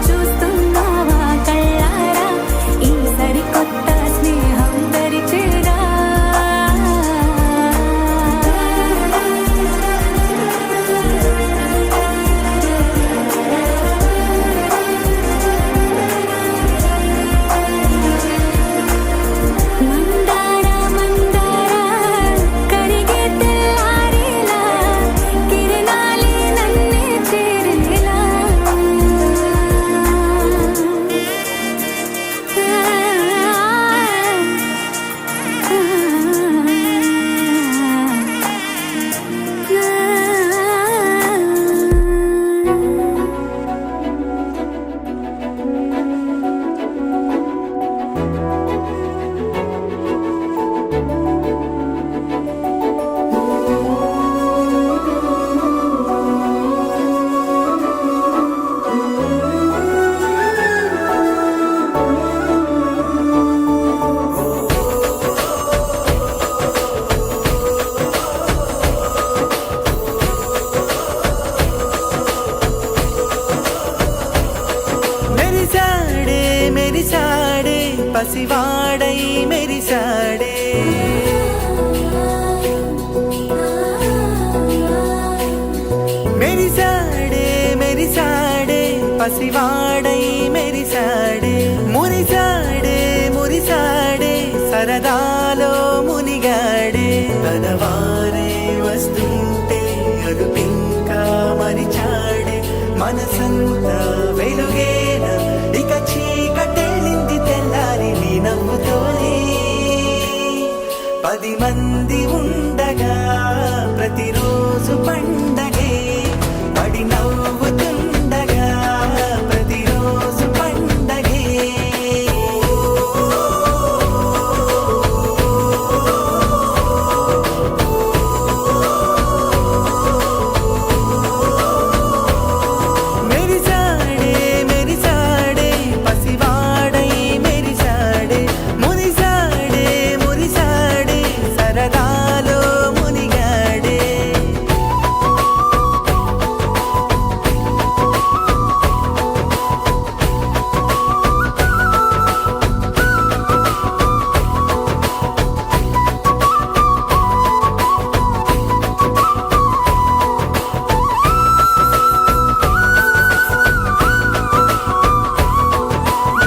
చూస్తూ పసివాడై మెరిసాడే మెరిసాడే మెరిసాడే పసివాడై మెరిసాడే మురిసాడే మురిసాడే సరదాలో మునిగాడే తనవారే వస్తుంటే అదుపింకా మరిచాడే మనసంతా వెలుగేన ఇక చీకటెళ్ళింది తెల్లారి నీ నవ్వుతోనే 10 మంది ఉండగా ప్రతిరోజు పండగే పడి నవ్వుతుండగా ప్రతిరోజు పండగే మెరిసాడే మెరిసాడే పసివాడై మెరిసాడే మురిసాడే మురిసాడే సరదాలో మునిగాడే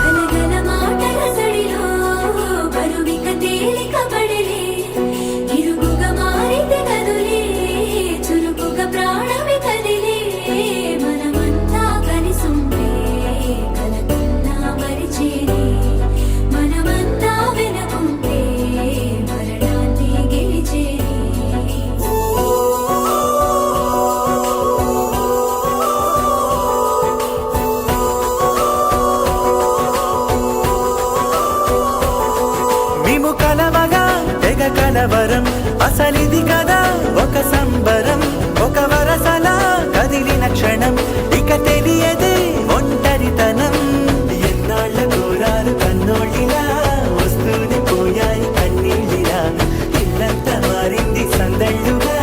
గలగల మాటల సడిలో బరువిక తేలిక పడలే ఇరుగుగా మారితే కదులే చురుకుగా ప్రాణమి కదిలే మనమంతా కలిసుంటే కలకన్నా మరిచేనే మనమంతా వెనకుంటే మరణాన్ని గెలిచేనే మేము కలవగా తెగ కలవరం అసలిది కదా ఒక సంబరం ఒక వరసలా కదిలిన క్షణం ఇక తెలియదే ఒంటరితనం ఎన్నాళ్ళ కోరాలు కన్నోళ్ళిలా వస్తూనే పోయాయి కన్నీళ్ళిలా ఇల్లంతా మారింది సందళ్ళుగా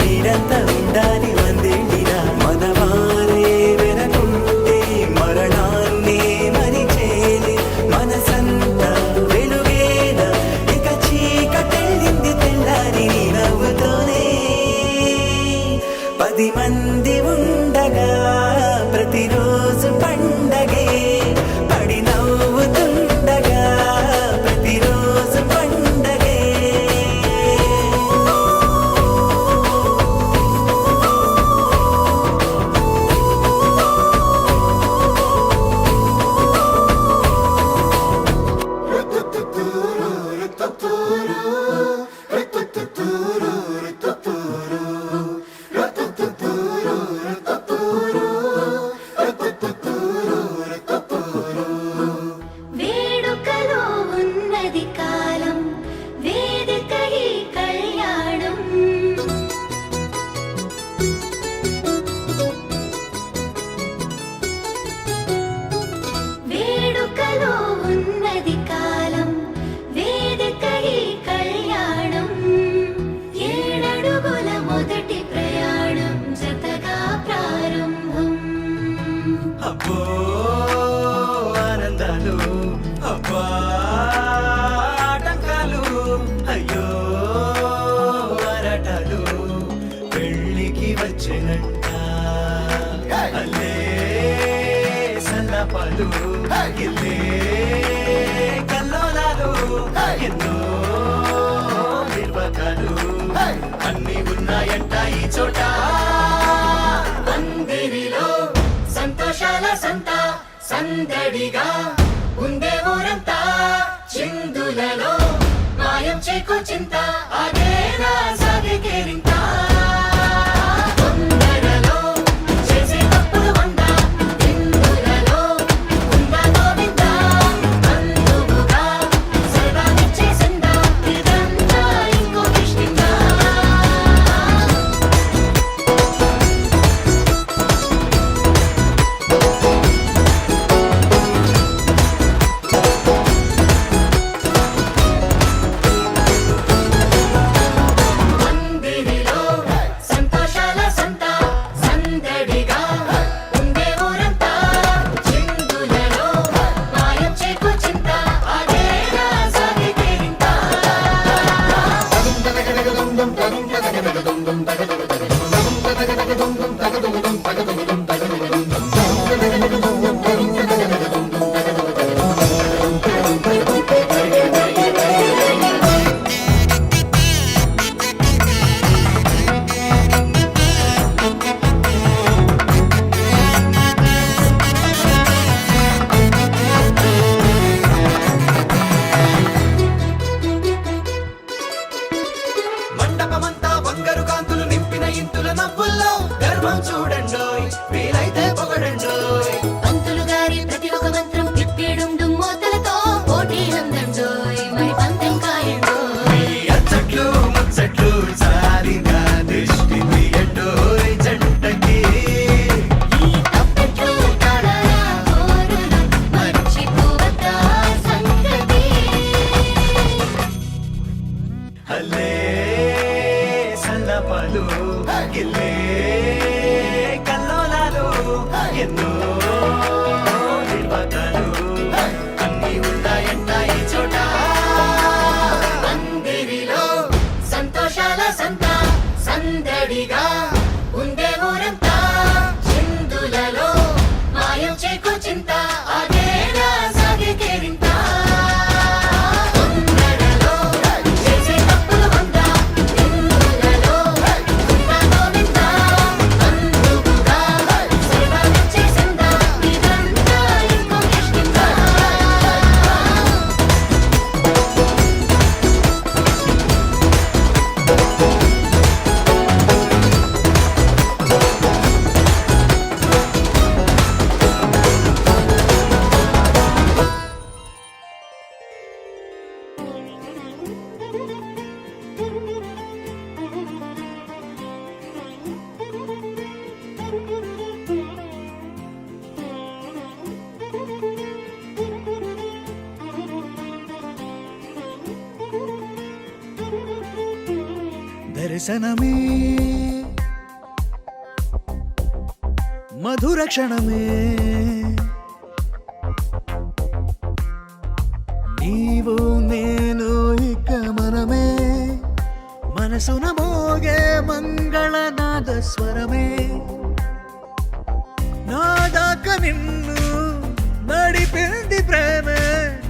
మీరంతా ఉండాలి వందేళ్ళిలా మనవారే వెనకుంటే మరణాన్ని మరిచేలే మనసంతా వెలుగేన ఇక చీకటెళ్ళింది తెల్లారి నీ నవ్వుతోనే 10 మంది ఉండగా ప్రతిరోజు పండగే పడి నవ్వుతుండగా ప్రతిరోజు పండగే వేడుకలో ఉన్నది కాలం వేదిక ఈ కళ్యాణం వేడుకలో ఉన్నది కాలం వేదిక ఈ కళ్యాణం 7 అడుగుల మొదటి ప్రయాణం జతగా ప్రారంభం అబ్బో ఆనందాలు అబ్బా ఆటంకాలు అయ్యో ఆరాటాలు పెళ్ళికి వచ్చినట్ట అల్లే సల్లపాలు ఇల్లే కల్లోలాలు ఎన్నో నిర్వకాలు అన్ని ఉన్నాయంట ఈ చోట పందిరిలో సంతోషాల సంత సందడిగా ఉందే ఊరంతా చిందులలో మాయం చేకో చింత అదేనా సాగే కేరింత తొందరలో చేసే తప్పులు వంద ఇందులలో ఉందా గోవింద అందుకుగా సరదానిచ్చేసిందా ఇదంతా ఇంకో కిష్కిందా పందిరిలో దర్శనమే మధుర క్షణమే నీవు నేను ఇక మనమే మనసున మోగే మంగళనాద స్వరమే నా దాకా నిన్ను నడిపింది ప్రేమే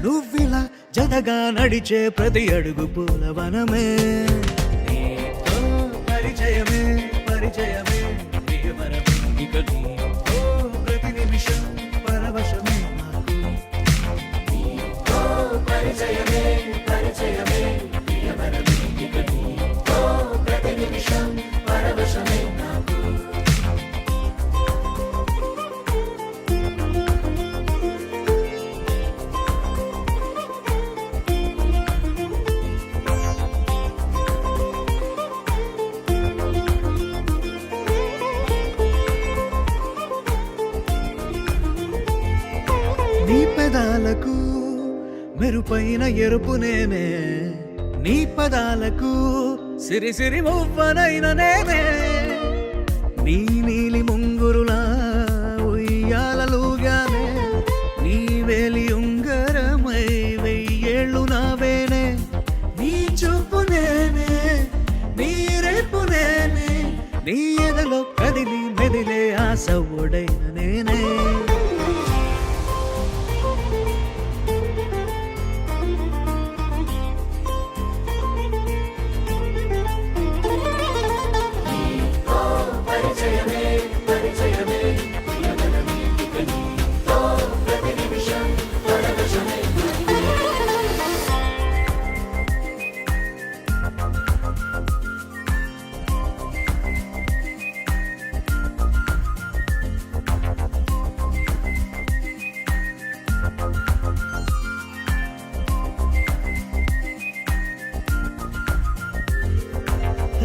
నువ్విలా జతగా నడిచే ప్రతి అడుగు పూలవనమే నీతో పరిచయమే పరిచయమే ప్రియవరమే ఇక నీతో ప్రతి నిమిషం పరవశమే నాకు నీతో పరిచయమే పరిచయమే ప్రియవరమే ఇక నీతో ప్రతి నిమిషం పరవశమే నాకు నీ పెదాలకు మెరుపైన ఎరుపు నేనే నీ పదాలకు సిరి సిరి మువ్వనైన నేనే నీ నీలి ముంగురులా ఉయ్యాలలుగానే నీ వేలి ఉంగరమై వెయ్యేళ్ళు నావేనే నీ చూపు నేనే నీ రేపు నేనే నీ ఎదలో కదిలి మెదిలే ఆశ ఒడైన నేనే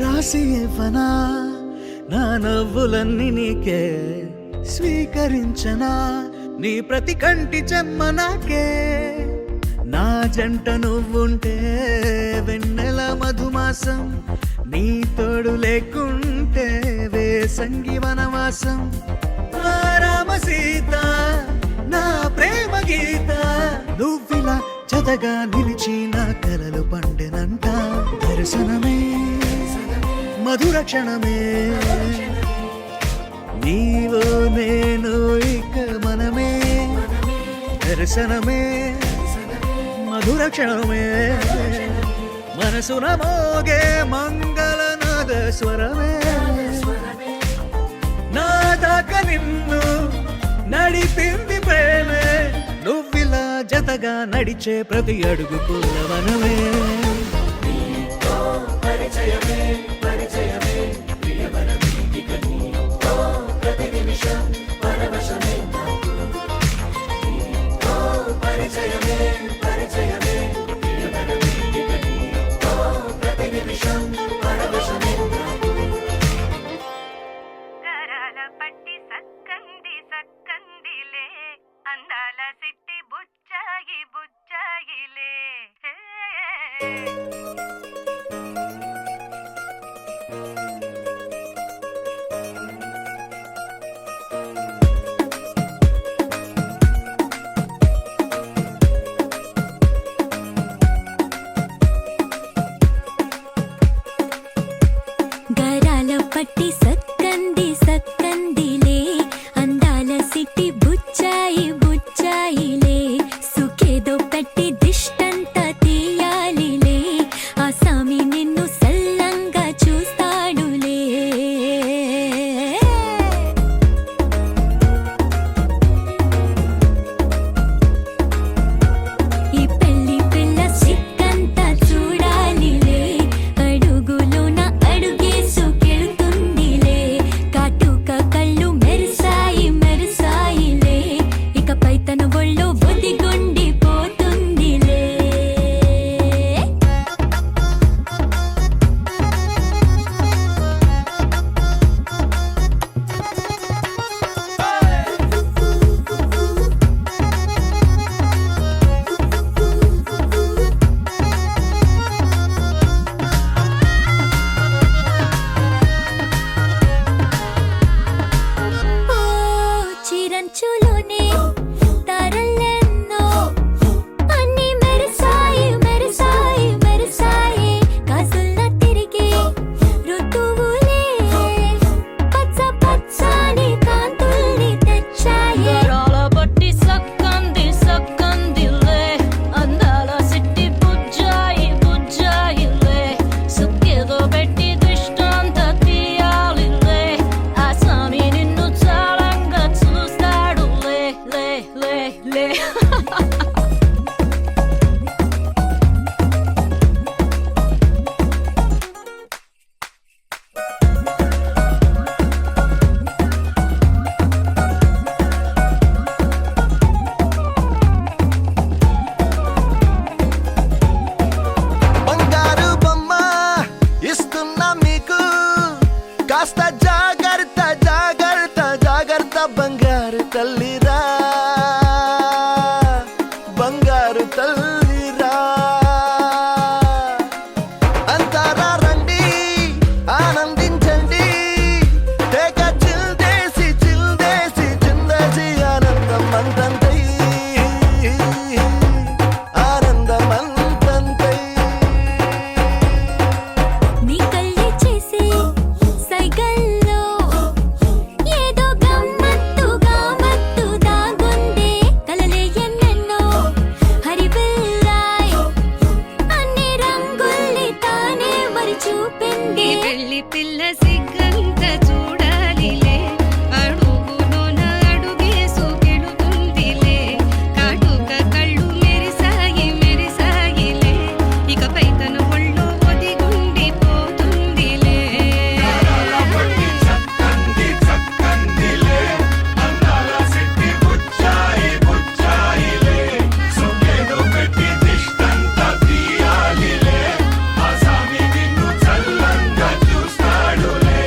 రాసి ఇవ్వనా నా నవ్వులన్నీ నీకే స్వీకరించనా నీ ప్రతి కంటి చెమ్మ నాకే నా జంట నువ్వుంటే వెన్నెల మధుమాసం నీ తోడు లేకుంటే వేసంగి వనవాసం నా రామ సీత నా ప్రేమ గీత నువ్విలా జతగా నిలిచి నా కలలు పండెనంట దర్శనమే మధుర క్షణమే నీవు నేను ఇక మనమే దర్శనమే మధుర క్షణమే మనసున మోగే మంగళనాద స్వరమే నా దాకా నిన్ను నడిపింది ప్రేమే నువ్విలా జతగా నడిచే ప్రతి అడుగు పూలవనమే పరిచయమే పరిచయమే ప్రియవరమే ఇక నీతో ప్రతి నిమిషం పరవశమే నీతో పరిచయమే పరిచయమే ప్రియవరమే ఇక నీతో ప్రతి నిమిషం పరవశమే కరాల పట్టి సక్కంది సక్కందిలే అందాల సిట్టి బుచ్చాయి బుచ్చాయిలే అంత బంగారు తల్లిరా బంగారు తల్లిరా అంతారా రండి ఆనందించండి తెగ చిల్దేసి చిందేసి ఆనందం అంతంతై ఆనందం అంతంతై నీ కళ్ళే చేసే సైగల్లో ఏదో గమ్మత్తుగా మత్తు దాగుందే కలలే ఎన్నెన్నో హరిబిల్లాయ్ అన్ని రంగుల్ని తానే మరి చూపింది పెళ్లి పిల్ల సిగ్గంత చూడాలిలే అడుగులోన అడుగేసుకెళుతుందిలే కాటుక కళ్ళు మెరిసాయిలే ఇకపై తన ఒళ్ళో ఒదిగుండిపోతుందిలే పట్టి చక్కందిలే అందాల సిట్టి బుచ్చాయిలే సొంగేదో పెట్టి దిష్టంత తీయాలిలే ఆ సామి నిన్ను చల్లంగా చూస్తాడులే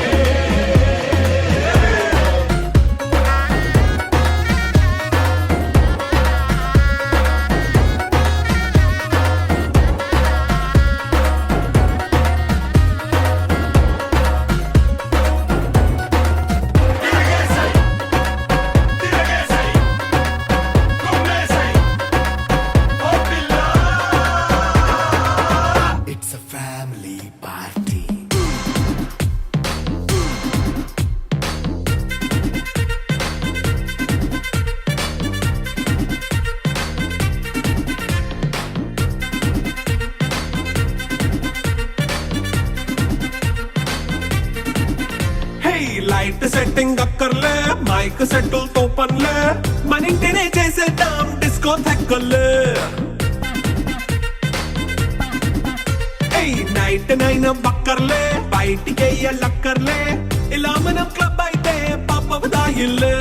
తిరగేసై కొమ్మేసై ఓ పిల్ల It's a family party. Hey light setting అక్కర్లే మైక్ సెట్టులతో పనులే మన ఇంటినే చేసేద్దాం డిస్కో తెక్కలే హే నైట్ నైన్ బక్కర్లే బయటికి లక్కర్లే ఇలా మనం క్లబ్ అయితే పాప దాయిల్లే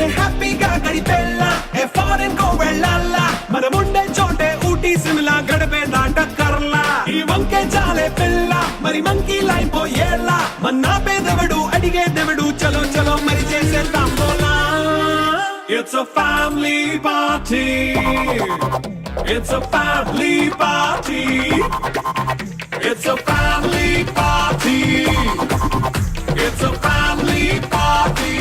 ఏ హ్యాపీగా గడిపెళ్ళ ఏ ఫారెన్ కో వెళ్ళాల మనం ఉండే చోటే ఊటీ సిమ్లా గడిపే దాటక్కర్లా ఈ వంకే చాలే పిల్ల మరి మంకీ లైపోయేలా మన్నా పేదవడు అడిగేదెవడు చలో చలో మరి చేసేద్దాం పోలా it's a family party it's a family party it's a family party it's a family party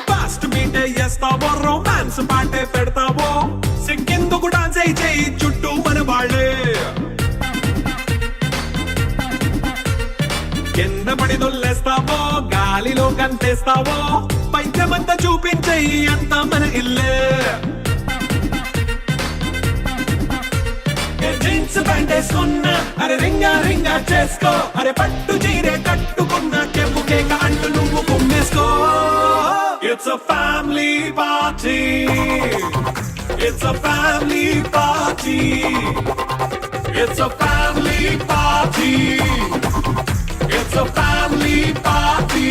fast మీటే చేస్తావో రొమాన్స్ పాటే పెడతావో సిగ్గెందుకు డాన్స్ అయి చేయి చుట్టూ మన వాళ్ళే కింద పడి దొల్లేస్తావో గాలిలో కంటేస్తావో పైచమంతా చూపించేయి అంతా మన ఇల్లే జీన్స్ ప్యాంట్ వేసుకున్నా అరే రింగా రింగా చేసుకో అరే పట్టు చీరే కట్టుకున్న కెంపు కేక అంటూ నువ్వు కుమ్మేసుకో it's a family party it's a family party it's a family party it's a family party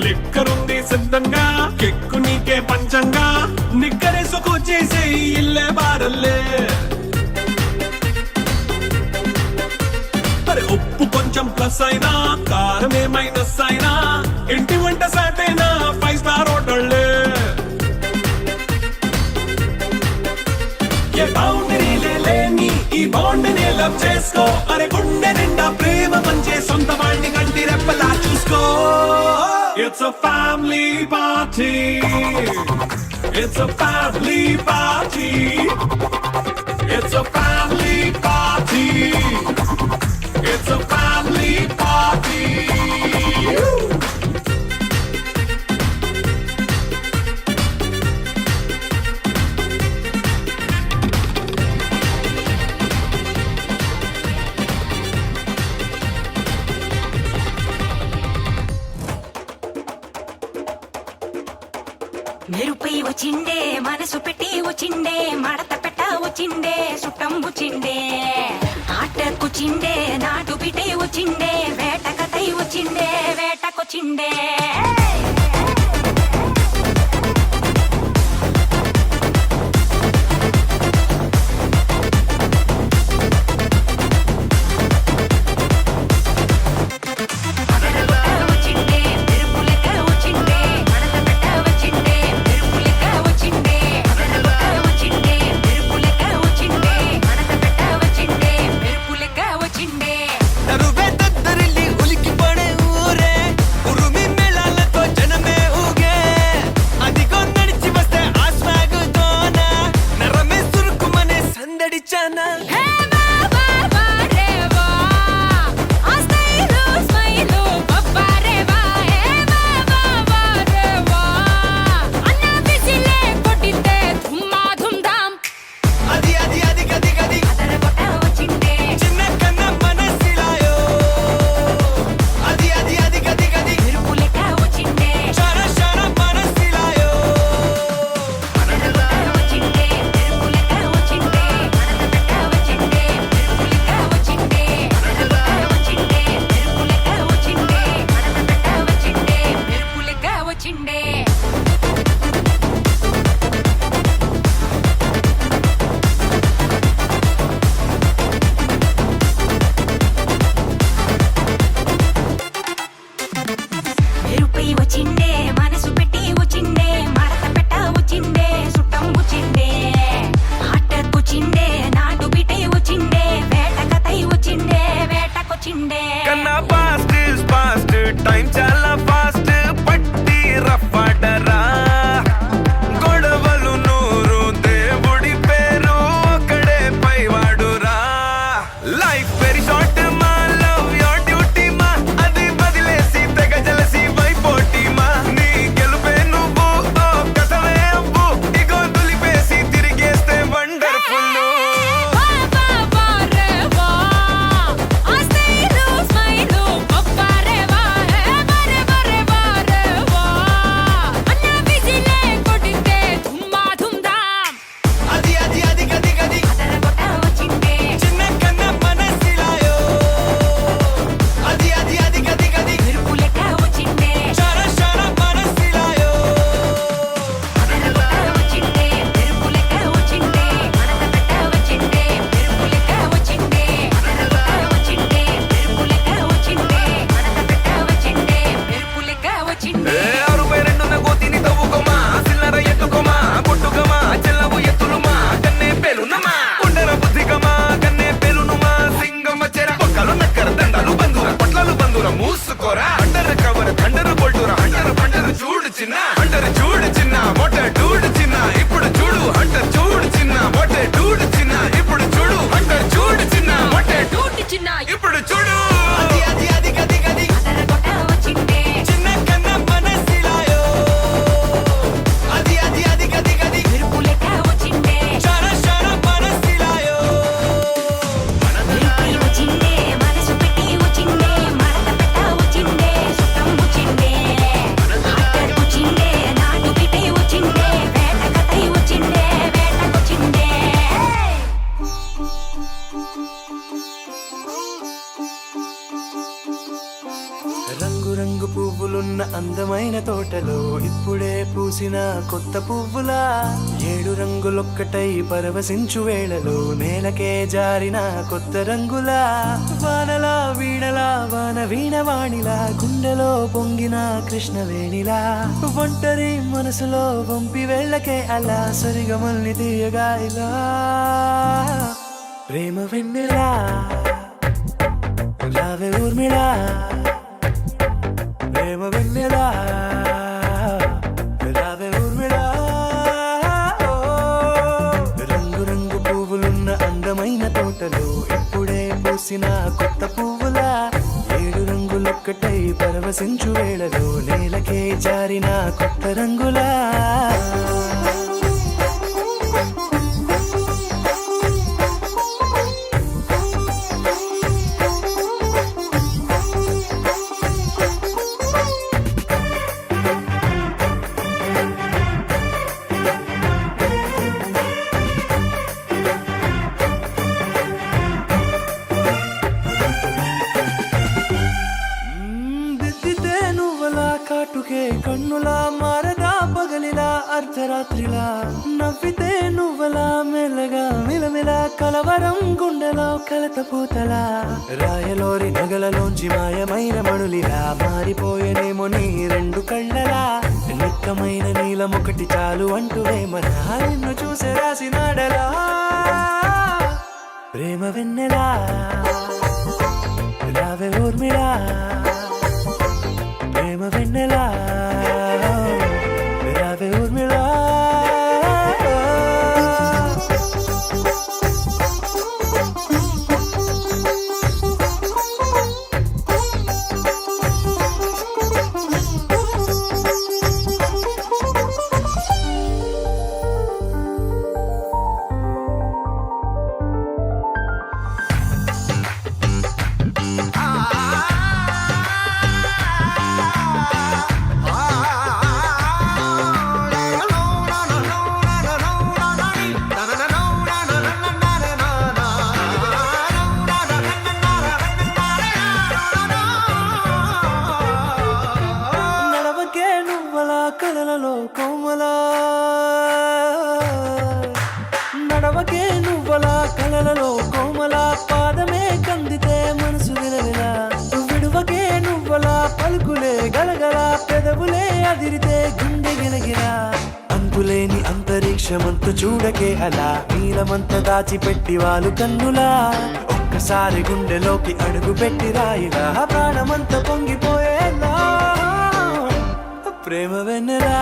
లిక్కరుంది సిద్ధంగా కెక్కు నీకే పంచంగా నిక్కరేసుకు చేసే ఇల్లే బారల్లే మరి ఉప్పు కొంచెం ప్లస్ అయినా కారమే మైనస్ అయినా ఇంటి వంట సాటైనా 5 స్టార్ హోటళ్ళే ఏ బౌండరీలే లేని ఈ బాండ్ ని లవ్ చేసుకో అరే గుండె నిండా ప్రేమ పంచే సొంత వాడిని కంటి రెప్పలా చూసుకో It's a family party it's a family party it's a family party It's a family party. మెరుపై వచ్చిండే మనసు పెట్టి వచ్చిండే మడత పెట్ట వచ్చిండే సుట్టం వచ్చిండే ఆటకొచ్చిండే నాటు బిడ్డే వచ్చిండే వేటకతై వచ్చిండే వేటకొచ్చిండే నరువే దద్దరిల్లి ఉలికి పడే ఊరే ఉరుమి మేళాలతో జనమే ఊగే అదిగో నడిచి వస్తే ఆ స్వాగు తోన నరమే సురుకుమనే సందడి చానా అది అది అది గది గది చిన్న కన్న మనసిలాయో అది అది అది గది గది షర షర మనసిలాయో వచ్చిండే మెరుపై వచ్చిండే మనసు పెట్టి వచ్చిండే మడత పెట్ట వచ్చిండే సుట్టం వచ్చిండే ఆటకొచ్చిండే నాటు బిడ్డే వచ్చిండే వేటకతై వచ్చిండే వేటకొచ్చిండే కన్నా పాస్ట్ ఇస్ పాస్ట్ టైం చాలా ఫాస్ట్ పట్టి రఫాడరా గొడవలు నూరు దేవుడి పేరు ఒక్కడే పైవాడురా లైఫ్ వెరీ షార్ట్ మా లవ్ యోర్ డ్యూటీ మా అది వదిలేసి తెగ జలసి వైపోటీ మా నీ గెలుపే నువ్వు ఓ కథవే అవ్వు ఇగో దులిపేసి తిరిగేస్తే వండర్ఫుల్ అది అది అది గది గది వచ్చిండే చిన్న కన్న మనసిలాయో అది అది అది గది గది మెరుపు లెక్క వచ్చిండే షర షర మనసిలాయో వచ్చిండే మెరుపు లెక్క వచ్చిండే మడత పెట్ట వచ్చిండే మెరుపు లెక్క వచ్చిండే వచ్చిండే మెరుపు లెక్క వచ్చిండే మడత పెట్ట వచ్చిండే మెరుపు లెక్క వచ్చిండే అరుపై రెండున్న గోతిని తవ్వుకోమా సిల్లర ఎత్తుకోమా కొట్టుకోమా చెల్లవు ఎత్తులుమా కన్నే పేలునమా ఉండర బుద్ధికమా కన్నే పేలునుమా సింగమ్మ చెర పొక్కలు నక్కర దండలు బంధుర పొట్లలు బంధుర మూసుకోరా అండర్ కవర్ థండర్ బొల్టురా అండర్ పండరు చూడు చిన్న అండర్ చూడు చిన్న మొట్ట డూడు చిన్న ఇప్పుడు చూడు అంటర్ చూడు చిన్న మొట్ట డూడు చిన్న ఇప్పుడు చూడు అంటర్ చూడు చిన్న మొట్ట డూడు చిన్న ఇప్పుడు చూడు అది అది అది గది గది వచ్చిండే చిన్న కన్న మనసిలాయో అది అది అది గది గది మెరుపు లెక్క వచ్చిండే షర షర మనసిలాయో మెరుపై వచ్చిండే మనసు పెట్టి వచ్చిండే మడత పెట్ట వచ్చిండే సుట్టం వచ్చిండే ఆటకొచ్చిండే నాటు బిడ్డే వచ్చిండే వేటకతై వచ్చిండే వేటకొచ్చిండే రంగు రంగు పువ్వులున్న అందమైన తోటలో ఇప్పుడే పూసిన కొత్త పువ్వులా 7 రంగులొక్కటై పరవశించు వేళలో నేలకే జారిన కొత్త రంగులా వానలా వీణలా వాన వీణవాణిలా గుండెలో పొంగిన కృష్ణవేణిలా ఒంటరి మనసులో వంపి వెళ్ళకే అలా సరిగమల్ని తీయగా ఇలా ప్రేమ వెన్నెలా రావే ఊర్మిళా ప్రేమ వెన్నెలా రావే ఊర్మిళా రంగు రంగు పువ్వులున్న అందమైన తోటలో ఇప్పుడే పూసిన కొత్త పువ్వులా 7 రంగులొక్కటై పరవశించు వేళలో నేలకే జారిన కొత్త రంగులా దిద్దితే నువ్వలా కాటుకే కన్నులా మారదా పగలిలా అర్ధరాత్రిలా నవ్వితే నువ్వలా మెల్లగా మిలమిలా కలవరం గుండెలో కలత పూతలా రాయలోరి నగలలోంచి మాయమైన మణులిలా మారిపోయేనేమో నీ 2 కళ్ళలా నిక్కమైన నీలమొకటి చాలు అంటూ వేమనా నిన్ను చూసే రాసినాడలా ప్రేమ వెన్నెలా రావే ఊర్మిళా ప్రేమ వెన్నెలా రావే ఊర్మిళా నడవకే నువ్వలా కలలలో కోమలా నడవకే నువ్వలా కలలలో కోమలా పాదమే కందితే మనసు విలవిలా విడువకే నువ్వలా పలుకులే గలగల పెదవులే అదిరితే గుండె గిలగిలా అంతులేని అంతరిక్షమంతు చూడకే అలా నీలమంత దాచిపెట్టి వాళ్ళు కన్నులా ఒక్కసారి గుండెలోకి అడుగు పెట్టి రాయిలా ప్రాణమంత పొంగిపోయేలా ప్రేమ వెన్నెలా